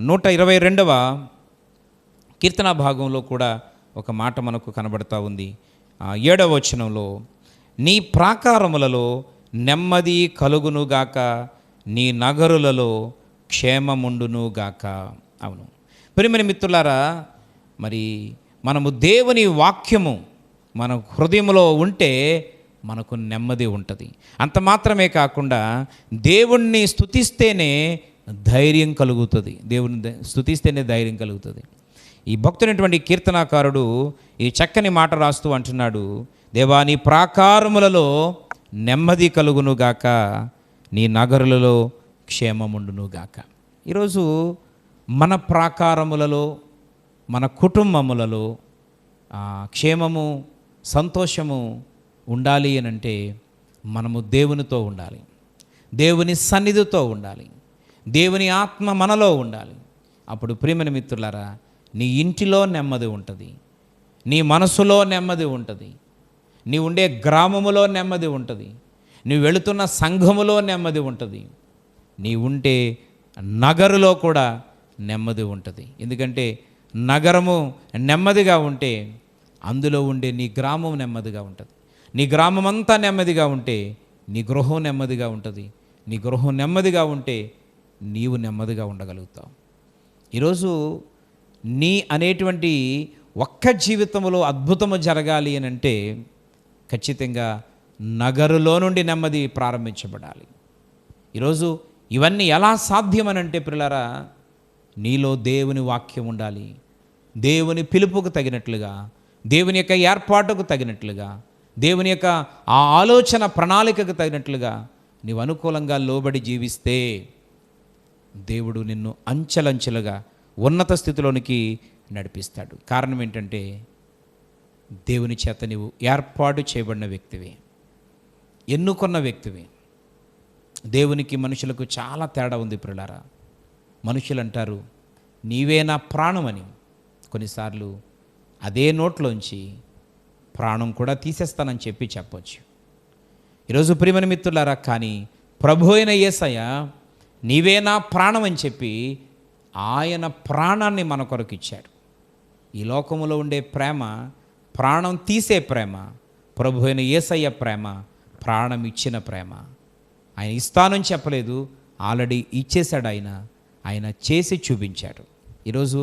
122వ కీర్తన భాగంలో కూడా ఒక మాట మనకు కనబడతా ఉంది. 7వ వచనంలో, నీ ప్రాకారములలో నెమ్మది కలుగునుగాక, నీ నగరులలో క్షేమముండునుగాక. అవును ప్రియమైన మిత్రులారా, మరి మనము దేవుని వాక్యము మన హృదయంలో ఉంటే మనకు నెమ్మది ఉంటుంది. అంత మాత్రమే కాకుండా దేవుణ్ణి స్తుతిస్తేనే ధైర్యం కలుగుతుంది. దేవుని స్తుతిస్తేనే ధైర్యం కలుగుతుంది. ఈ భక్తునటువంటి కీర్తనాకారుడు ఈ చక్కని మాట రాస్తూ అంటున్నాడు, దేవా నీ ప్రాకారములలో నెమ్మది కలుగునుగాక, నీ నగరులలో క్షేమముండునుగాక. ఈరోజు మన ప్రాకారములలో మన కుటుంబములలో క్షేమము సంతోషము ఉండాలి అని అంటే మనము దేవునితో ఉండాలి, దేవుని సన్నిధితో ఉండాలి, దేవుని ఆత్మ మనలో ఉండాలి. అప్పుడు ప్రియమైన మిత్రులారా, నీ ఇంటిలో నెమ్మది ఉంటుంది, నీ మనసులో నెమ్మది ఉంటుంది, నీ ఉండే గ్రామములో నెమ్మది ఉంటుంది, నీ వెళుతున్న సంఘములో నెమ్మది ఉంటుంది, నీ ఉంటే నగరులో కూడా నెమ్మది ఉంటుంది. ఎందుకంటే నగరము నెమ్మదిగా ఉంటే అందులో ఉండే నీ గ్రామం నెమ్మదిగా ఉంటుంది. నీ గ్రామం అంతా నెమ్మదిగా ఉంటే నీ గృహం నెమ్మదిగా ఉంటుంది. నీ గృహం నెమ్మదిగా ఉంటే నీవు నెమ్మదిగా ఉండగలుగుతావు. ఈరోజు నీ అనేటువంటి ఒక్క జీవితంలో అద్భుతము జరగాలి అని అంటే ఖచ్చితంగా నగరులో నుండి నెమ్మది ప్రారంభించబడాలి. ఈరోజు ఇవన్నీ ఎలా సాధ్యమనంటే ప్రియులారా, నీలో దేవుని వాక్యం ఉండాలి. దేవుని పిలుపుకు తగినట్లుగా, దేవుని యొక్క ఏర్పాటుకు తగినట్లుగా, దేవుని యొక్క ఆ ఆలోచన ప్రణాళికకు తగినట్లుగా నీవు అనుకూలంగా లోబడి జీవిస్తే దేవుడు నిన్ను అంచెలంచెలుగా ఉన్నత స్థితిలోనికి నడిపిస్తాడు. కారణం ఏంటంటే దేవుని చేత నీవు ఏర్పాటు చేయబడిన వ్యక్తివి, ఎన్నుకున్న వ్యక్తివి. దేవునికి మనుషులకు చాలా తేడా ఉంది ప్రియులారా. మనుషులు అంటారు నీవే నా ప్రాణం అని. కొన్నిసార్లు అదే నోట్లోంచి ప్రాణం కూడా తీసేస్తానని చెప్పొచ్చు. ఈరోజు ప్రియమైన మిత్రులారా, కానీ ప్రభు అయిన యేసయ్య నీవే నా ప్రాణం అని చెప్పి ఆయన ప్రాణాన్ని మన కొరకు ఇచ్చాడు. ఈ లోకములో ఉండే ప్రేమ ప్రాణం తీసే ప్రేమ, ప్రభు అయిన యేసయ్య ప్రేమ ప్రాణం ఇచ్చిన ప్రేమ. ఆయన ఇస్తానని చెప్పలేదు, ఆల్రెడీ ఇచ్చేశాడు. ఆయన చేసి చూపించాడు. ఈరోజు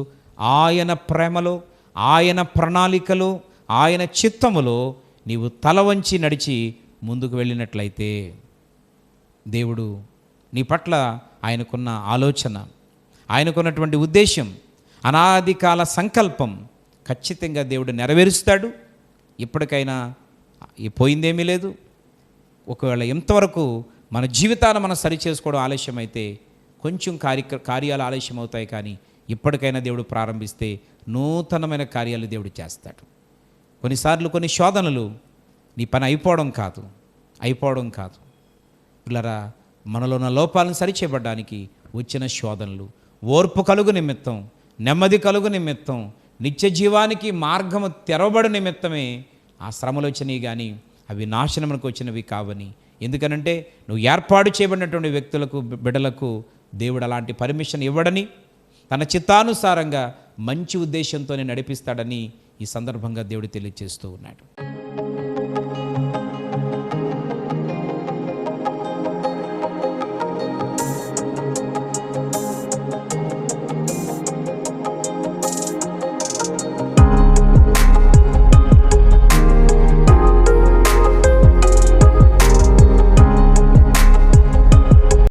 ఆయన ప్రేమలో, ఆయన ప్రణాళికలో, ఆయన చిత్తములో నీవు తల వంచి నడిచి ముందుకు వెళ్ళినట్లయితే దేవుడు నీ పట్ల ఆయనకున్న ఆలోచన, ఆయనకున్నటువంటి ఉద్దేశం, అనాది కాల సంకల్పం ఖచ్చితంగా దేవుడు నెరవేరుస్తాడు. ఇప్పటికైనా పోయిందేమీ లేదు. ఒకవేళ ఎంతవరకు మన జీవితాన్ని మనం సరిచేసుకోవడం ఆలస్యమైతే కొంచెం కార్యాలు ఆలస్యం అవుతాయి, కానీ ఇప్పటికైనా దేవుడు ప్రారంభిస్తే నూతనమైన కార్యాలు దేవుడు చేస్తాడు. కొన్నిసార్లు కొన్ని శోధనలు నీ పని అయిపోవడం కాదు పిల్లరా, మనలో ఉన్న లోపాలను సరిచేయబడ్డానికి వచ్చిన శోధనలు, ఓర్పు కలుగు నిమిత్తం, నెమ్మది కలుగు నిమిత్తం, నిత్య జీవానికి మార్గము తెరవబడు నిమిత్తమే ఆ శ్రమలు వచ్చినాయి, కానీ అవి నాశనములకు వచ్చినవి కావని. ఎందుకనంటే నువ్వు ఏర్పాటు చేయబడినటువంటి వ్యక్తులకు, బిడ్డలకు దేవుడు అలాంటి పర్మిషన్ ఇవ్వడని, తన చిత్తానుసారంగా మంచి ఉద్దేశంతోనే నడిపిస్తాడని ఈ సందర్భంగా దేవుడు తెలియజేస్తూ ఉన్నాడు.